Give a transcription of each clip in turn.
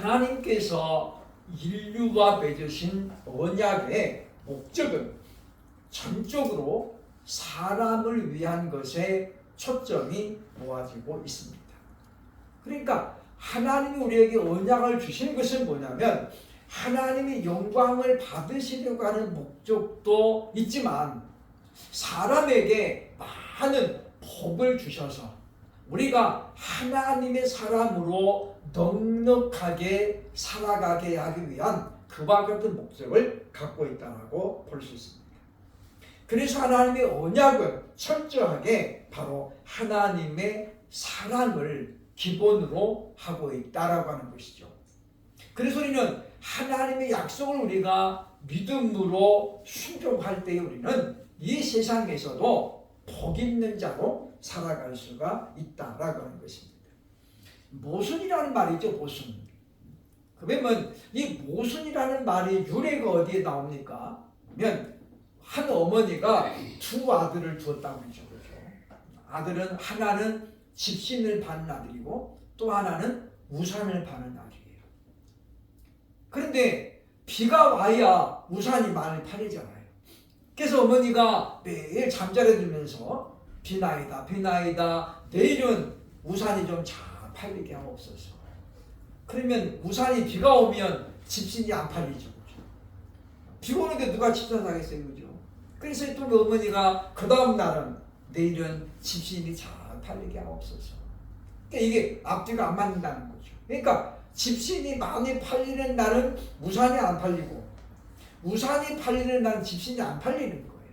하나님께서 인류와 맺으신 언약의 목적은 전적으로 사람을 위한 것에 초점이 모아지고 있습니다. 그러니까 하나님이 우리에게 언약을 주신 것은 뭐냐면 하나님이 영광을 받으시려고 하는 목적도 있지만 사람에게 많은 복을 주셔서 우리가 하나님의 사람으로 넉넉하게 살아가게 하기 위한 그와 같은 목적을 갖고 있다고 볼 수 있습니다. 그래서 하나님의 언약은 철저하게 바로 하나님의 사랑을 기본으로 하고 있다라고 하는 것이죠. 그래서 우리는 하나님의 약속을 우리가 믿음으로 순종할 때에 우리는 이 세상에서도 복 있는 자로 살아갈 수가 있다라고 하는 것입니다. 모순이라는 말이죠. 모순. 그러면 이 모순이라는 말이 유래가 어디에 나옵니까? 그러면 한 어머니가 두 아들을 두었다고 그러죠. 아들은 하나는 집신을 파는 아들이고 또 하나는 우산을 파는 아들이에요. 그런데 비가 와야 우산이 많이 팔리잖아요. 그래서 어머니가 매일 잠자려 들면서 비나이다 비나이다 내일은 우산이 좀 잘 팔리게 하옵소서. 그러면 우산이 비가 오면 집신이 안 팔리죠. 그렇죠? 비 오는데 누가 집사 사겠어요. 그죠? 그래서 또 어머니가 그 다음 날은 내일은 집신이 잘 팔리게 하옵소서. 그러니까 이게 앞뒤가 안 맞는다는 거죠. 그러니까 집신이 많이 팔리는 날은 우산이 안 팔리고 우산이 팔리는 날은 집신이 안 팔리는 거예요.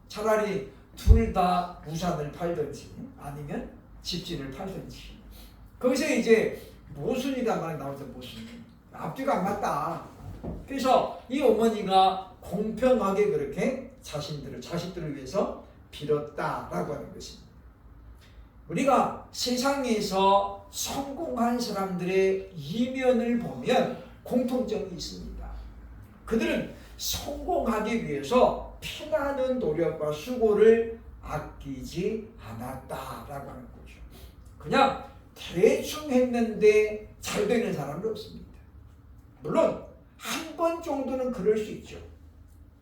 차라리 둘 다 우산을 팔든지 아니면 집신을 팔든지. 거기서 이제 모순이란 말이 나오죠. 모순. 앞뒤가 안 맞다. 그래서 이 어머니가 공평하게 그렇게 자식들을 위해서 빌었다라고 하는 것입니다. 우리가 세상에서 성공한 사람들의 이면을 보면 공통점이 있습니다. 그들은 성공하기 위해서 피나는 노력과 수고를 아끼지 않았다라고 하는 거죠. 그냥 대충 했는데 잘 되는 사람은 없습니다. 물론 한 번 정도는 그럴 수 있죠.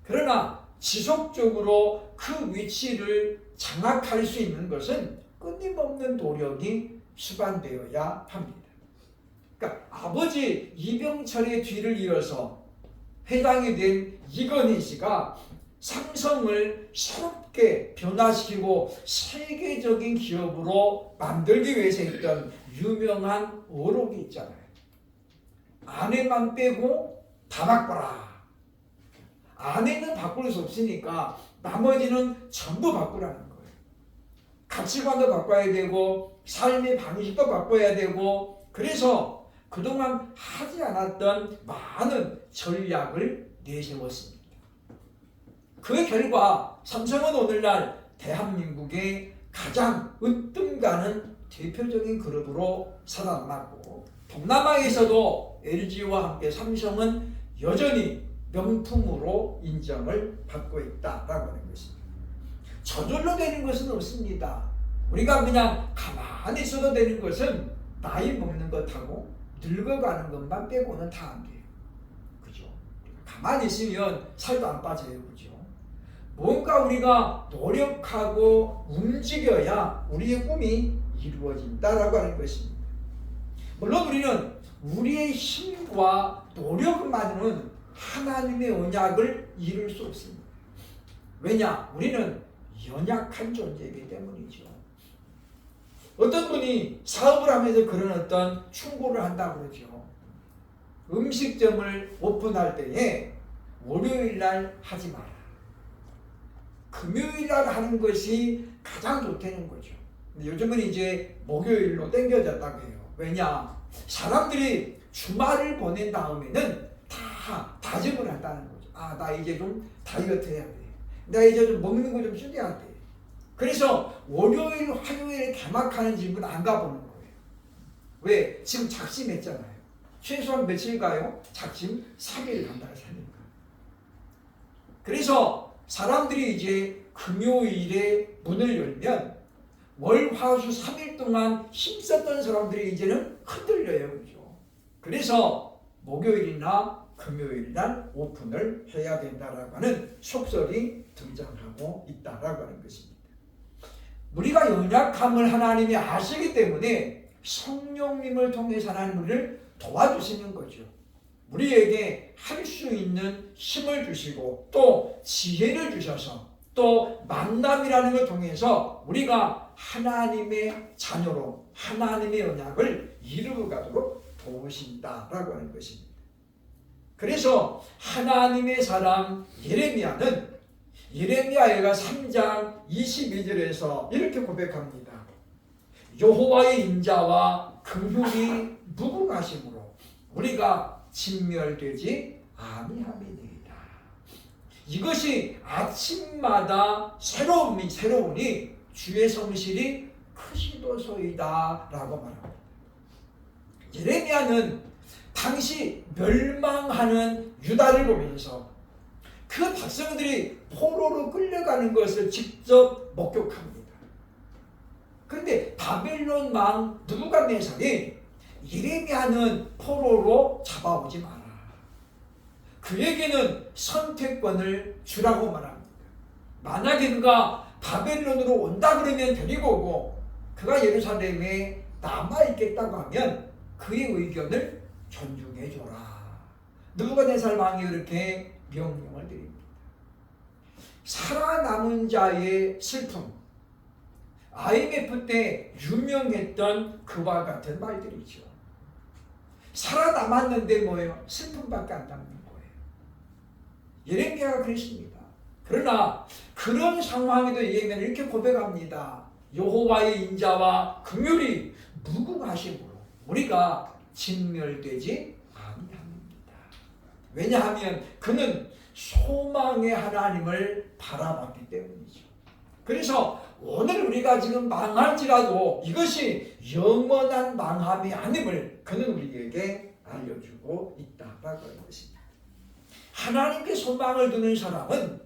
그러나 지속적으로 그 위치를 장악할 수 있는 것은 끊임없는 노력이 수반되어야 합니다. 그러니까 아버지 이병철의 뒤를 이어서 회장이 된 이건희 씨가 삼성을 새롭게 변화시키고 세계적인 기업으로 만들기 위해서 했던 유명한 어록이 있잖아요. 아내만 빼고 다 바꿔라. 아내는 바꿀 수 없으니까 나머지는 전부 바꾸라는 거예요. 가치관도 바꿔야 되고 삶의 방식도 바꿔야 되고 그래서 그동안 하지 않았던 많은 전략을 내세웠습니다. 그 결과 삼성은 오늘날 대한민국의 가장 으뜸가는 대표적인 그룹으로 살아남았고 동남아에서도 LG와 함께 삼성은 여전히 명품으로 인정을 받고 있다라고 하는 것입니다. 저절로 되는 것은 없습니다. 우리가 그냥 가만히 있어도 되는 것은 나이 먹는 것하고 늙어가는 것만 빼고는 다 안 돼요. 그죠? 가만히 있으면 살도 안 빠져요. 그죠? 뭔가 우리가 노력하고 움직여야 우리의 꿈이 이루어진다라고 하는 것입니다. 물론 우리는 우리의 힘과 노력만으로는 하나님의 언약을 이룰 수 없습니다. 왜냐? 우리는 연약한 존재이기 때문이죠. 어떤 분이 사업을 하면서 그런 어떤 충고를 한다고 그러죠. 음식점을 오픈할 때에 월요일날 하지 마라. 금요일날 하는 것이 가장 좋다는 거죠. 근데 요즘은 이제 목요일로 땡겨졌다고 해요. 왜냐? 사람들이 주말을 보낸 다음에는 다 다짐을 한다는 거죠. 아, 나 이제 좀 다이어트 해야 돼. 나 이제 좀 먹는 거 좀 줄여야 돼. 그래서 월요일, 화요일에 개막하는 집은 안 가보는 거예요. 왜? 지금 작심했잖아요. 최소한 며칠 가요? 작심 3일 간다고 하니까. 그래서 사람들이 이제 금요일에 문을 열면 월, 화, 수 3일 동안 힘썼던 사람들이 이제는 흔들려요. 그죠? 그래서 목요일이나 금요일날 오픈을 해야 된다라고 하는 속설이 등장하고 있다라고 하는 것입니다. 우리가 연약함을 하나님이 아시기 때문에 성령님을 통해서 하나님 우리를 도와주시는 거죠. 우리에게 할 수 있는 힘을 주시고 또 지혜를 주셔서 또 만남이라는 걸 통해서 우리가 하나님의 자녀로 하나님의 언약을 이루어가도록 도우신다라고 하는 것입니다. 그래서 하나님의 사람 예레미야가 3장 22절에서 이렇게 고백합니다. 여호와의 인자와 긍휼이 무궁하심으로 우리가 진멸되지 아니함이니이다. 이것이 아침마다 새로우니 주의 성실이 크시도소이다 라고 말합니다. 예레미야는 당시 멸망하는 유다를 보면서 그 백성들이 포로로 끌려가는 것을 직접 목격합니다. 그런데 바벨론 왕 느부갓네살이 예레미야는 포로로 잡아오지 마라. 그에게는 선택권을 주라고 말합니다. 만약에 그가 바벨론으로 온다 그러면 데리고 오고 그가 예루살렘에 남아있겠다고 하면 그의 의견을 존중해줘라. 느부갓네살 왕이 그렇게 명령을 드립니다. 살아남은 자의 슬픔, IMF 때 유명했던 그와 같은 말들이죠. 살아남았는데 뭐예요? 슬픔밖에 안 남는 거예요. 예레미야가 그랬습니다. 그러나 그런 상황에도 예레미야는 이렇게 고백합니다. 여호와의 인자와 긍휼이 무궁하심으로 우리가 진멸되지 아니합니다. 왜냐하면 그는 소망의 하나님을 바라봤기 때문이죠. 그래서 오늘 우리가 지금 망할지라도 이것이 영원한 망함이 아님을 그는 우리에게 알려주고 있다라고 하는 것입니다. 하나님께 소망을 두는 사람은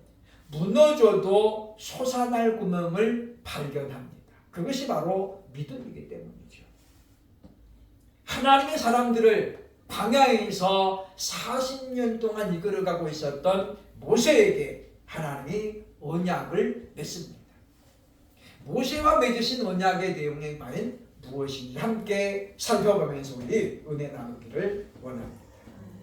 무너져도 솟아날 구멍을 발견합니다. 그것이 바로 믿음이기 때문이죠. 하나님의 사람들을 광야에서 40년 동안 이끌어가고 있었던 모세에게 하나님이 언약을 맺습니다. 모세와 맺으신 언약의 내용이 과연 무엇인지 함께 살펴보면서 우리 은혜 나누기를 원합니다.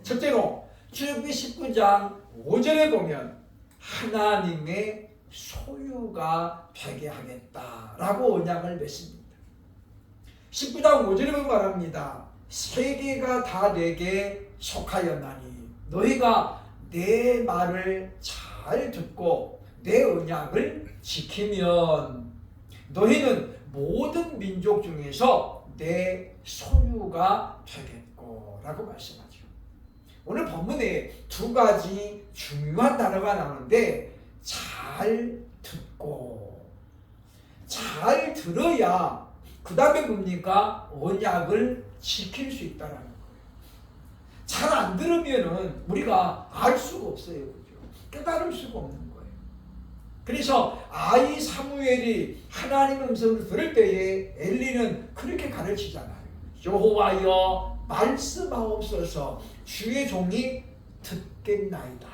첫째로 출애굽기 19장 5절에 보면 하나님의 소유가 되게 하겠다라고 언약을 맺습니다. 19장 5절에 보면 말합니다. 세계가 다 내게 속하였나니 너희가 내 말을 잘 듣고 내 언약을 지키면 너희는 모든 민족 중에서 내 소유가 되겠고 라고 말씀하죠. 오늘 본문에 두 가지 중요한 단어가 나오는데 잘 듣고 잘 들어야 그 다음에 뭡니까? 언약을 지킬 수 있다는 거예요. 잘 안 들으면은 우리가 알 수가 없어요. 그죠? 깨달을 수가 없는 거예요. 그래서 아이 사무엘이 하나님의 음성을 들을 때에 엘리는 그렇게 가르치잖아요. 여호와여 말씀하옵소서 주의 종이 듣겠나이다.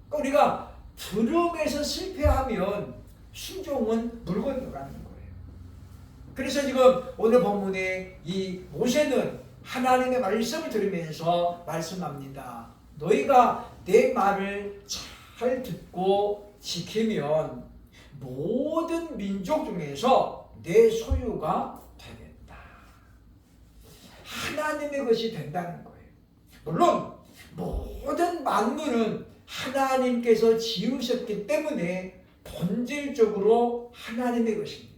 그러니까 우리가 들음에서 실패하면 순종은 물 건너가는 거예요. 그래서 지금 오늘 본문에 이 모세는 하나님의 말씀을 들으면서 말씀합니다. 너희가 내 말을 잘 듣고 지키면 모든 민족 중에서 내 소유가 되겠다. 하나님의 것이 된다는 거예요. 물론 모든 만물은 하나님께서 지으셨기 때문에 본질적으로 하나님의 것입니다.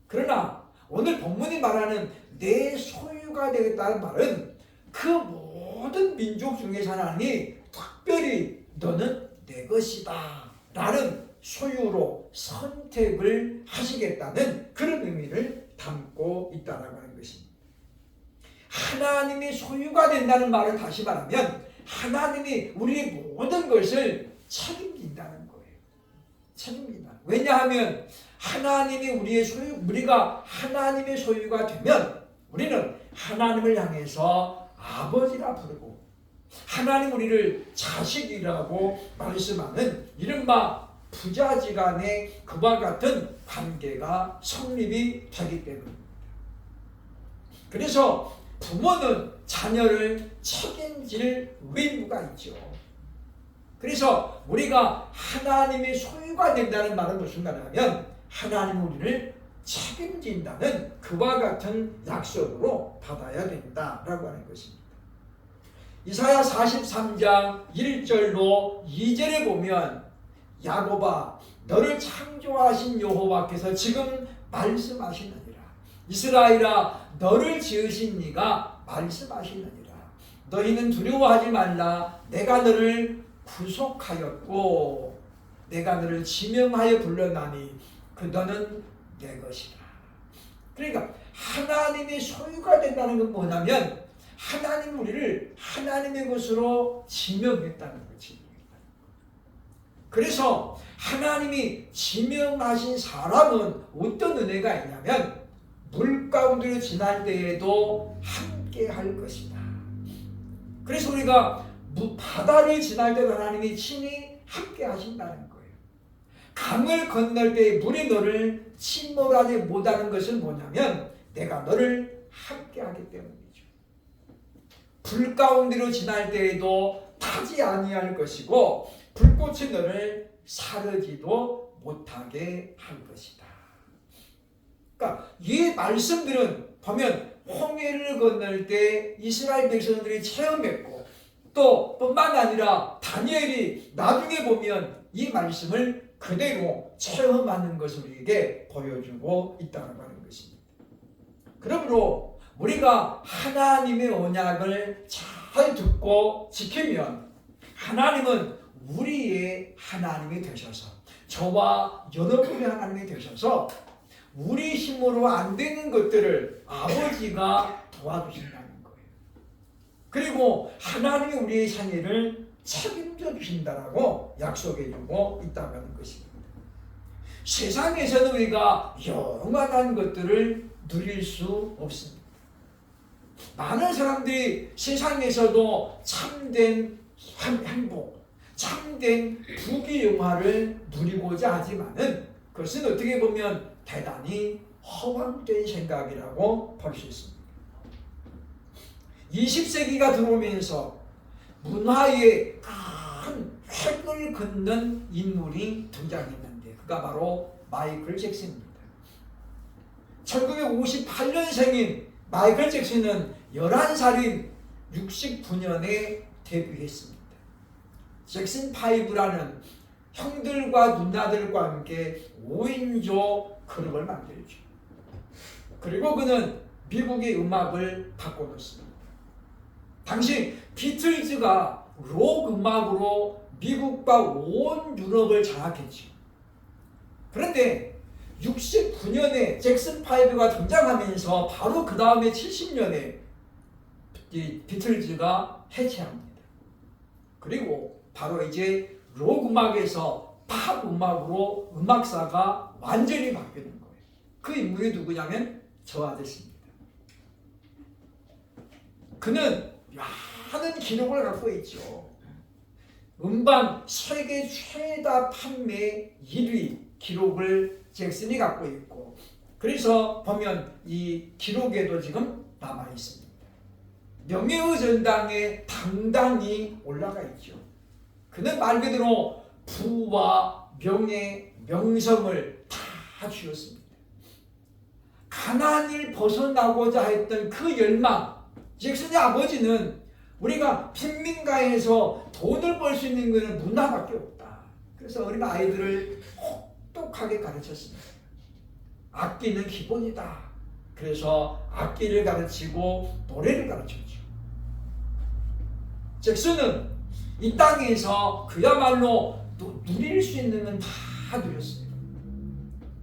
그러나 오늘 본문이 말하는 내 소유가 되겠다는 말은 그 모든 민족 중에서 하나님이 특별히 너는 내 것이다 라는 소유로 선택을 하시겠다는 그런 의미를 담고 있다는 것입니다. 하나님이 소유가 된다는 말을 다시 말하면 하나님이 우리의 모든 것을 책임진다는 거예요. 책임진다. 왜냐하면 하나님이 우리의 소유, 우리가 하나님의 소유가 되면 우리는 하나님을 향해서 아버지라 부르고 하나님 우리를 자식이라고 말씀하는 이른바 부자지간의 그와 같은 관계가 성립이 되기 때문입니다. 그래서 부모는 자녀를 책임질 의무가 있죠. 그래서 우리가 하나님의 소유가 된다는 말은 무슨 말이냐면 하나님 우리를 책임진다는 그와 같은 약속으로 받아야 된다라고 하는 것입니다. 이사야 43장 1절로 2절에 보면 야곱아 너를 창조하신 여호와께서 지금 말씀하시느니라. 이스라엘아 너를 지으신 이가 말씀하시느니라. 너희는 두려워하지 말라. 내가 너를 구속하였고 내가 너를 지명하여 불러나니 그 너는 내 것이라. 그러니까 하나님의 소유가 된다는 건 뭐냐면 하나님 우리를 하나님의 것으로 지명했다는 거지. 그래서 하나님이 지명하신 사람은 어떤 은혜가 있냐면 물 가운데로 지날 때에도 함께 할 것이다. 그래서 우리가 바다를 지날 때도 하나님이 친히 함께 하신다는 거예요. 강을 건널 때 물이 너를 침몰하지 못하는 것은 뭐냐면 내가 너를 함께 하기 때문이죠. 불 가운데로 지날 때에도 타지 아니할 것이고 불꽃이 너를 사르지도 못하게 할 것이다. 그러니까 이 말씀들은 보면 홍해를 건널 때 이스라엘 백성들이 체험했고 또 뿐만 아니라 다니엘이 나중에 보면 이 말씀을 그대로 체험하는 것을 우리에게 보여주고 있다는 것입니다. 그러므로 우리가 하나님의 언약을 잘 듣고 지키면 하나님은 우리의 하나님이 되셔서 저와 여러분의 하나님이 되셔서 우리 힘으로 안 되는 것들을 아버지가 도와주신다는 거예요. 그리고 하나님이 우리의 생애를 책임져 주신다라고 약속해주고 있다는 것입니다. 세상에서는 우리가 영원한 것들을 누릴 수 없습니다. 많은 사람들이 세상에서도 참된 행복, 참된 부귀영화를 누리고자 하지만은 그것은 어떻게 보면 대단히 허황된 생각이라고 볼 수 있습니다. 20세기가 들어오면서 문화의 큰 획을 긋는 인물이 등장했는데 그가 바로 마이클 잭슨입니다. 1958년생인 마이클 잭슨은 11살인 69년에 데뷔했습니다. 잭슨 5라는 형들과 누나들과 함께 5인조 그룹을 만들죠. 그리고 그는 미국의 음악을 바꿔놓습니다. 당시 비틀즈가 록 음악으로 미국과 온 유럽을 장악했죠. 그런데 69년에 잭슨 5가 등장하면서 바로 그 다음에 70년에 비틀즈가 해체합니다. 그리고 바로 이제 록 음악에서 팝 음악으로 음악사가 완전히 바뀌는 거예요. 그 인물이 누구냐면 저 아저씨입니다. 그는 많은 기록을 갖고 있죠. 음반 세계 최다 판매 1위 기록을 잭슨이 갖고 있고 그래서 보면 이 기록에도 지금 남아 있습니다. 명예의 전당에 당당히 올라가 있죠. 그는 말 그대로 부와 명예, 명성을 다 주었습니다. 가난을 벗어나고자 했던 그 열망, 잭슨의 아버지는 우리가 빈민가에서 돈을 벌 수 있는 것은 문화밖에 없다. 그래서 어린 아이들을 혹독하게 가르쳤습니다. 악기는 기본이다. 그래서 악기를 가르치고 노래를 가르쳤죠. 잭슨은 이 땅에서 그야말로 누릴 수 있는 건 다 누렸어요.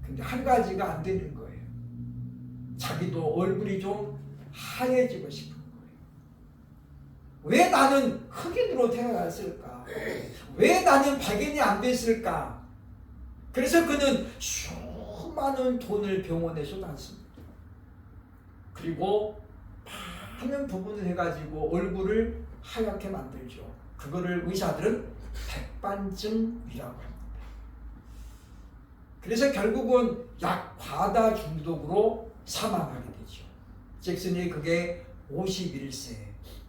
근데 한 가지가 안 되는 거예요. 자기도 얼굴이 좀 하얘지고 싶은 거예요. 왜 나는 흑인으로 태어났을까? 왜 나는 백인이 안 됐을까? 그래서 그는 수많은 돈을 병원에 쏟았습니다. 그리고 많은 부분을 해가지고 얼굴을 하얗게 만들죠. 그거를 의사들은 백반증이라고 합니다. 그래서 결국은 약 과다 중독으로 사망하게 되죠. 잭슨이 그게 51세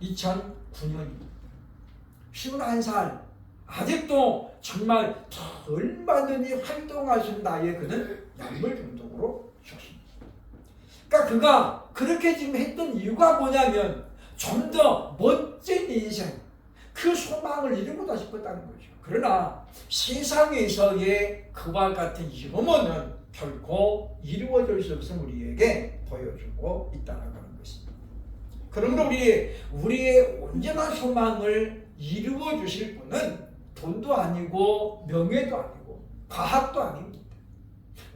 2009년입니다. 51살 아직도 정말 얼마든지 활동할 수 있는 나이에 그는 약물 중독으로 죽습니다. 그러니까 그가 그렇게 지금 했던 이유가 뭐냐면 좀 더 멋진 인생, 그 소망을 이루고자 싶었다는 거죠. 그러나 세상에서의 그와 같은 유머는 결코 이루어질 수 없음을 우리에게 보여주고 있다는 것입니다. 그러므로 우리의 온전한 소망을 이루어 주실 분은 돈도 아니고 명예도 아니고 과학도 아닙니다.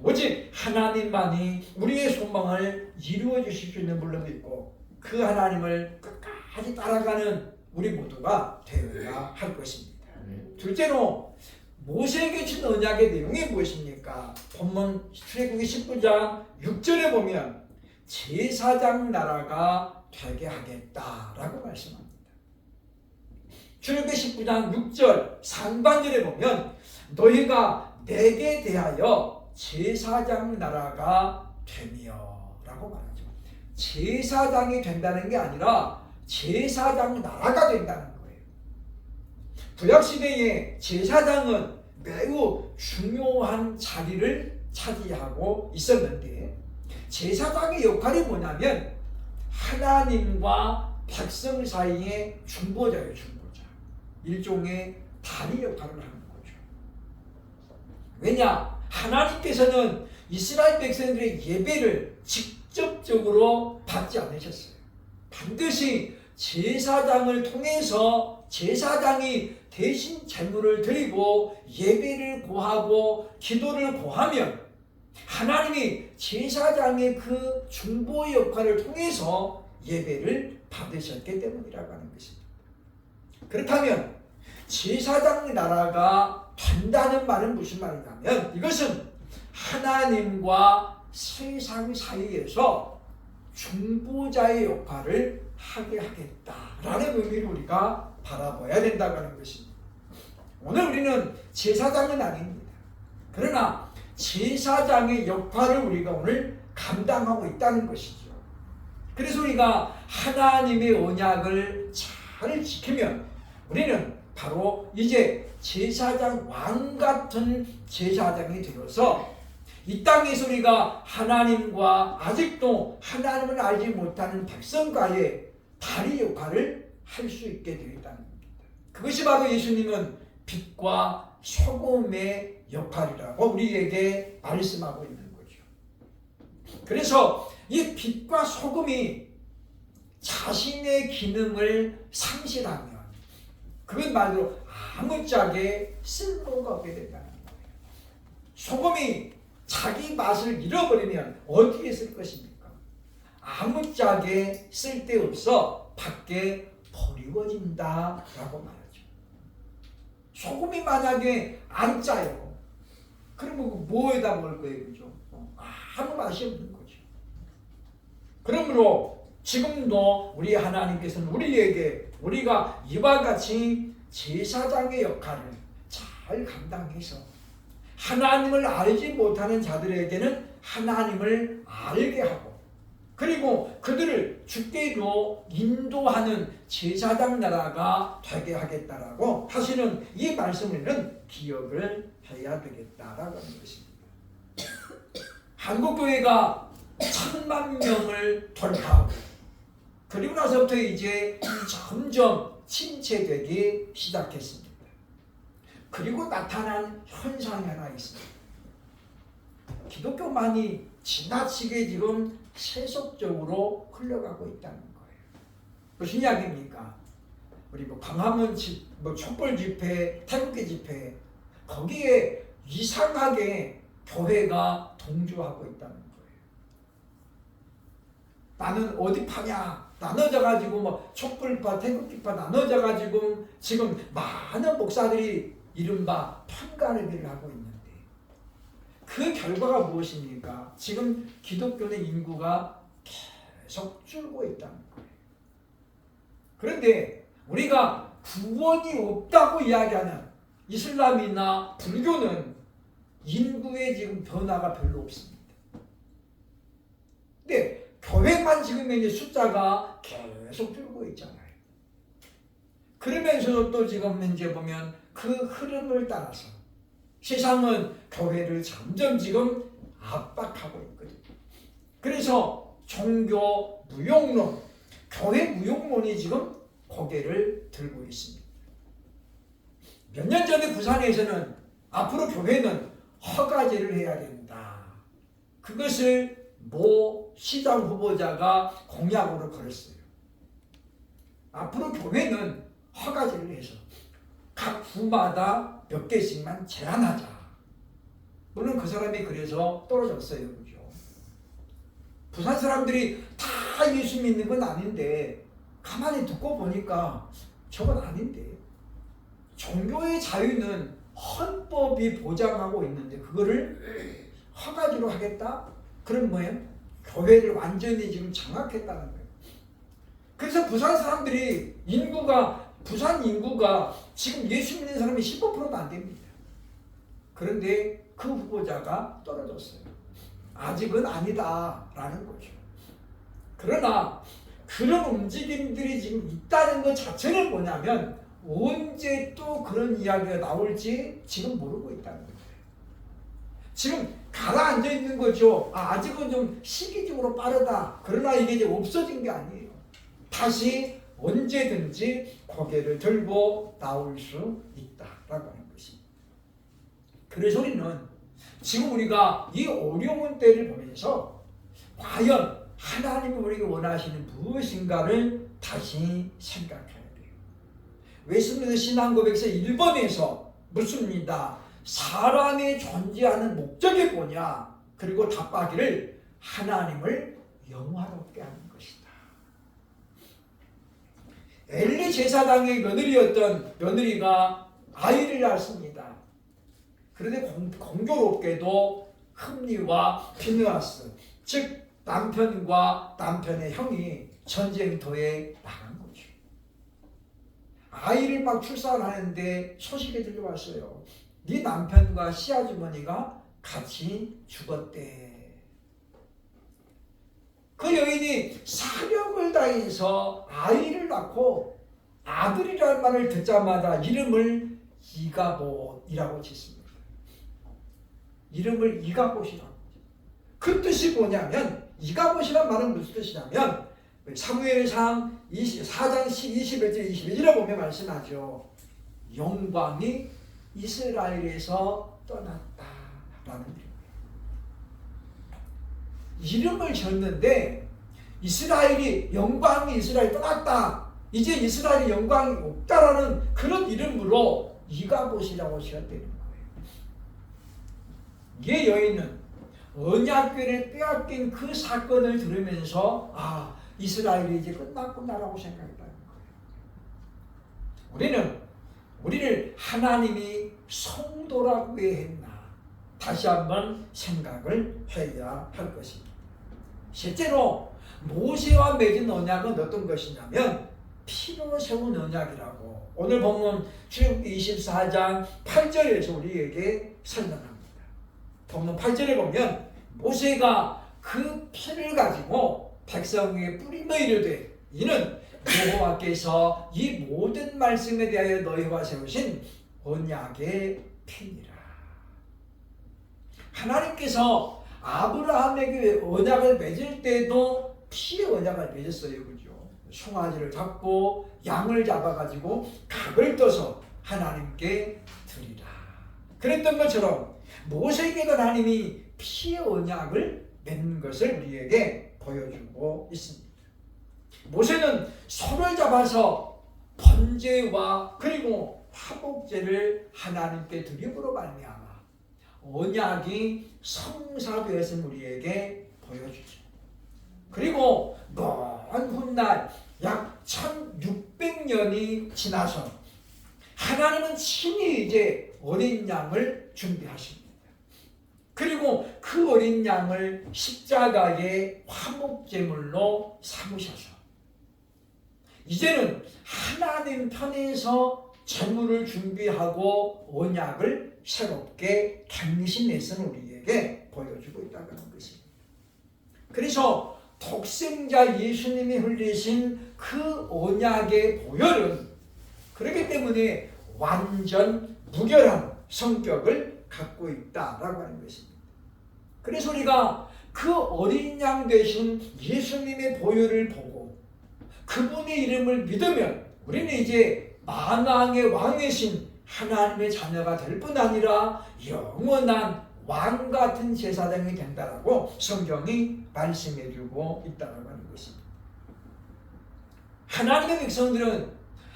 오직 하나님만이 우리의 소망을 이루어 주실 수 있는 분을 믿고 그 하나님을 끝까지 따라가는 우리 모두가 되어야 할 것입니다. 둘째로 모세에게 준 언약의 내용이 무엇입니까? 본문 출애굽기 19장 6절에 보면 제사장 나라가 되게 하겠다라고 말씀합니다. 출애굽기 19장 6절 상반절에 보면 너희가 내게 대하여 제사장 나라가 되며 라고 말하죠. 제사장이 된다는 게 아니라 제사장 나라가 된다는 거예요. 구약시대의 제사장은 매우 중요한 자리를 차지하고 있었는데 제사장의 역할이 뭐냐면 하나님과 백성 사이의 중보자예요. 중보자. 일종의 다리 역할을 하는 거죠. 왜냐? 하나님께서는 이스라엘 백성들의 예배를 직접적으로 받지 않으셨어요. 반드시 제사장을 통해서 제사장이 대신 제물을 드리고 예배를 고하고 기도를 고하면 하나님이 제사장의 그 중보 역할을 통해서 예배를 받으셨기 때문이라고 하는 것입니다. 그렇다면 제사장 나라가 된다는 말은 무슨 말이냐면 이것은 하나님과 세상 사이에서 중보자의 역할을 하게 하겠다라는 의미를 우리가 바라봐야 된다고 하는 것입니다. 오늘 우리는 제사장은 아닙니다. 그러나 제사장의 역할을 우리가 오늘 감당하고 있다는 것이죠. 그래서 우리가 하나님의 언약을 잘 지키면 우리는 바로 이제 제사장 왕 같은 제사장이 되어서 이 땅에서 우리가 하나님과 아직도 하나님을 알지 못하는 백성과의 다리 역할을 할 수 있게 되어 있다는 겁니다. 그것이 바로 예수님은 빛과 소금의 역할이라고 우리에게 말씀하고 있는 거죠. 그래서 이 빛과 소금이 자신의 기능을 상실하면 그건 말로 아무짝에 쓸모가 없게 된다는 거예요. 소금이 자기 맛을 잃어버리면 어디에 쓸 것입니까? 아무짝에 쓸데없어 밖에 버리워진다라고 말하죠. 소금이 만약에 안 짜요. 그러면 뭐에다 먹을 거예요? 그죠? 아무 맛이 없는 거죠. 그러므로 지금도 우리 하나님께서는 우리에게 우리가 이와 같이 제사장의 역할을 잘 감당해서 하나님을 알지 못하는 자들에게는 하나님을 알게 하고 그리고 그들을 주께로 인도하는 제사장 나라가 되게 하겠다라고 하시는 이 말씀을 기억을 해야 되겠다라고 하는 것입니다. 한국교회가 1000만 명을 돌파하고 그리고 나서부터 이제 점점 침체되기 시작했습니다. 그리고 나타난 현상이 하나 있습니다. 기독교만이 지나치게 지금 세속적으로 흘러가고 있다는 거예요. 무슨 이야기입니까? 우리 광화문 촛불 집회, 태극기 집회 거기에 이상하게 교회가 동조하고 있다는 거예요. 나는 어디 파냐? 나눠져가지고 촛불파, 태극기파 나눠져가지고 지금 많은 목사들이 이른바 편가르기를 하고 있는데 그 결과가 무엇입니까? 지금 기독교의 인구가 계속 줄고 있다는 거예요. 그런데 우리가 구원이 없다고 이야기하는 이슬람이나 불교는 인구의 지금 변화가 별로 없습니다. 근데 교회만 지금 이제 숫자가 계속 줄고 있잖아요. 그러면서도 또 지금 이제 보면 그 흐름을 따라서 세상은 교회를 점점 지금 압박하고 있거든요. 그래서 종교 무용론, 교회 무용론이 지금 고개를 들고 있습니다. 몇 년 전에 부산에서는 앞으로 교회는 허가제를 해야 된다. 그것을 모 시장 후보자가 공약으로 걸었어요. 앞으로 교회는 허가제를 해서 각 구마다 몇 개씩만 제한하자. 물론 그 사람이 그래서 떨어졌어요. 그죠? 부산 사람들이 다 예수 믿는 건 아닌데 가만히 듣고 보니까 저건 아닌데 종교의 자유는 헌법이 보장하고 있는데 그거를 허가제로 하겠다? 그럼 뭐예요? 교회를 완전히 지금 장악했다는 거예요. 그래서 부산 사람들이 부산 인구가 지금 예수 믿는 사람이 15%도 안 됩니다. 그런데 그 후보자가 떨어졌어요. 아직은 아니다라는 거죠. 그러나 그런 움직임들이 지금 있다는 것 자체는 뭐냐면 언제 또 그런 이야기가 나올지 지금 모르고 있다는 거예요. 지금 가라앉아 있는 거죠. 아직은 좀 시기적으로 빠르다. 그러나 이게 이제 없어진 게 아니에요. 다시 언제든지 고개를 들고 나올 수 있다라고 하는 것입니다. 그래서 우리는 지금 우리가 이 어려운 때를 보면서 과연 하나님이 우리에게 원하시는 무엇인가를 다시 생각해야 돼요. 웨스트민스터 신앙고백서 1번에서 묻습니다. 사람의 존재하는 목적이 뭐냐? 그리고 답하기를 하나님을 영화롭게 하는 것이다. 엘리 제사장의 며느리였던 며느리가 아이를 낳습니다. 그런데 공교롭게도 흠니와 피느하스, 즉 남편과 남편의 형이 전쟁터에 나간 거죠. 아이를 막 출산하는데 소식이 들려왔어요. 네 남편과 시아주머니가 같이 죽었대. 그 여인이 사력을 다해서 아이를 낳고 아들이라는 말을 듣자마자 이름을 이가봇이라고 짓습니다. 이름을 이가봇이라고. 그 뜻이 뭐냐면 이가봇이란 말은 무슨 뜻이냐면 사무엘상 4장 21절 22절에 보면 말씀하죠. 영광이 이스라엘에서 떠났다라는 이름을 졌는데 영광이 이스라엘이 떠났다. 이제 이스라엘의 영광이 없다라는 그런 이름으로 이가봇이라고 지었다는 거예요. 이 여인은 언약궤를 빼앗긴 그 사건을 들으면서 이스라엘이 이제 끝났구나라고 생각했다는 거예요. 우리를 하나님이 성도라고 왜 했나 다시 한번 생각을 해야 할 것입니다. 실제로 모세와 맺은 언약은 어떤 것이냐면 피로 세운 언약이라고 오늘 본문 출애굽기 24장 8절에서 우리에게 설명합니다. 본문 8절에 보면 모세가 그 피를 가지고 백성에게 뿌리며 이르되 이는 여호와께서 이 모든 말씀에 대하여 너희와 세우신 언약의 피니라. 하나님께서 아브라함에게 언약을 맺을 때도 피의 언약을 맺었어요. 그죠? 송아지를 잡고 양을 잡아가지고 각을 떠서 하나님께 드리라. 그랬던 것처럼 모세에게도 하나님이 피의 언약을 맺는 것을 우리에게 보여주고 있습니다. 모세는 손을 잡아서 번제와 그리고 화목제를 하나님께 드림으로 말미암아 언약이 성사되었음을 우리에게 보여주죠. 그리고 먼 훗날 약 1600년이 지나서 하나님은 친히 이제 어린 양을 준비하십니다. 그리고 그 어린 양을 십자가의 화목제물로 삼으셔서 이제는 하나님 편에서 재물을 준비하고 언약을 새롭게 당신에서는 우리에게 보여주고 있다는 것입니다. 그래서 독생자 예수님이 흘리신 그 언약의 보혈은 그렇기 때문에 완전 무결한 성격을 갖고 있다라고 하는 것입니다. 그래서 우리가 그 어린 양 되신 예수님의 보혈을 보고 그분의 이름을 믿으면 우리는 이제 만왕의 왕이신 하나님의 자녀가 될 뿐 아니라 영원한 왕 같은 제사장이 된다라고 성경이 말씀해주고 있다고 하는 것입니다. 하나님의 백성들은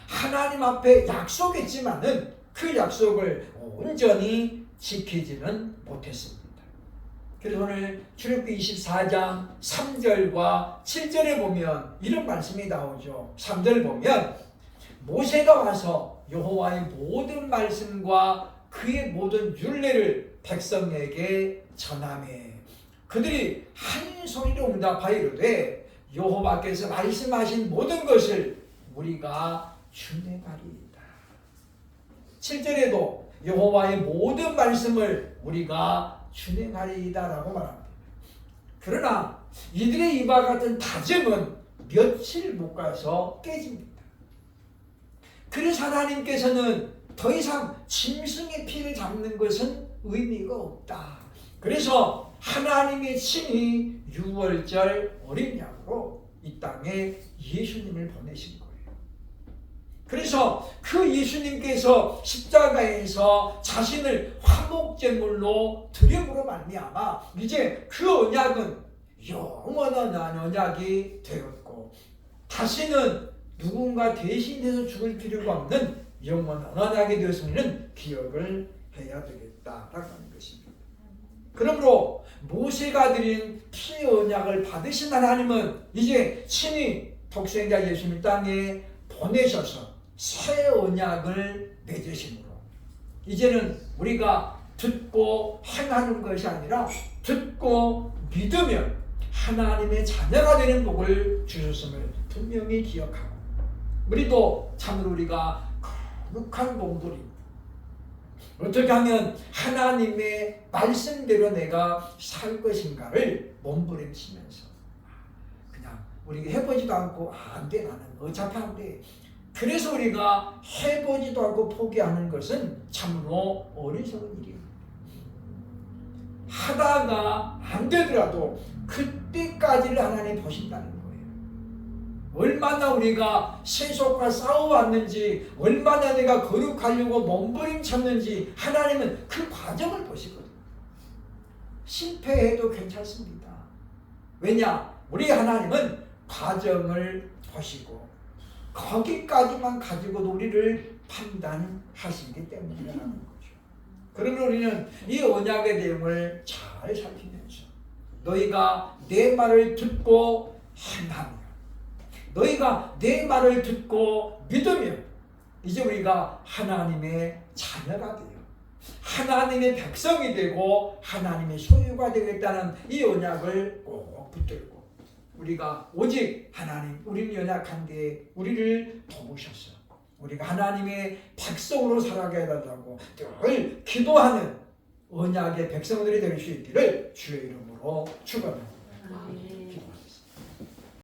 하나님 앞에 약속했지만은 그 약속을 온전히 지키지는 못했습니다. 그래서 오늘 출애굽기 24장 3절과 7절에 보면 이런 말씀이 나오죠. 3절 보면 모세가 와서 여호와의 모든 말씀과 그의 모든 율례를 백성에게 전하매 그들이 한 소리로 응답하여 이르되 여호와께서 말씀하신 모든 것을 우리가 준행하리이다. 7절에도 여호와의 모든 말씀을 우리가 준행하리이다라고 말합니다. 그러나 이들의 이와 같은 다짐은 며칠 못 가서 깨집니다. 그래서 하나님께서는 더 이상 짐승의 피를 잡는 것은 의미가 없다. 그래서 하나님의 친히 6월절 어린 양으로 이 땅에 예수님을 보내신 거예요. 그래서 그 예수님께서 십자가에서 자신을 화목제물로 드림으로 말미암아 이제 그 언약은 영원한 언약이 되었고 다시는 누군가 대신해서 죽을 필요가 없는 영원한 언약이 되었음을 기억을 해야 되겠다라고 하는 것입니다. 그러므로 모세가 드린 피 언약을 받으신 하나님은 이제 친히 독생자 예수님 땅에 보내셔서 새 언약을 맺으심으로 이제는 우리가 듣고 행하는 것이 아니라 듣고 믿으면 하나님의 자녀가 되는 복을 주셨음을 분명히 기억하고 우리도 참으로 우리가 거룩한 공부입니다. 어떻게 하면 하나님의 말씀대로 내가 살 것인가를 몸부림치면서 그냥 우리가 해보지도 않고 안 돼 나는 어차피 안 돼. 그래서 우리가 해보지도 않고 포기하는 것은 참으로 어리석은 일입니다. 하다가 안 되더라도 그때까지를 하나님 보신다는 거예요. 얼마나 우리가 세속과 싸워왔는지 얼마나 내가 거룩하려고 몸부림쳤는지 하나님은 그 과정을 보시거든요. 실패해도 괜찮습니다. 왜냐? 우리 하나님은 과정을 보시고 거기까지만 가지고도 우리를 판단하시기 때문이라는 거죠. 그러면 우리는 이 언약의 내용을 잘 살피면서 너희가 내 말을 듣고 행하며 너희가 내 말을 듣고 믿으면 이제 우리가 하나님의 자녀가 돼요. 하나님의 백성이 되고 하나님의 소유가 되겠다는 이 언약을 꼭 붙들고 우리가 오직 하나님 우리는 연약한데 우리를 도우셔서 우리가 하나님의 백성으로 살아가게 해달라고 늘 기도하는 언약의 백성들이 될 수 있기를 주의 이름으로 축원합니다.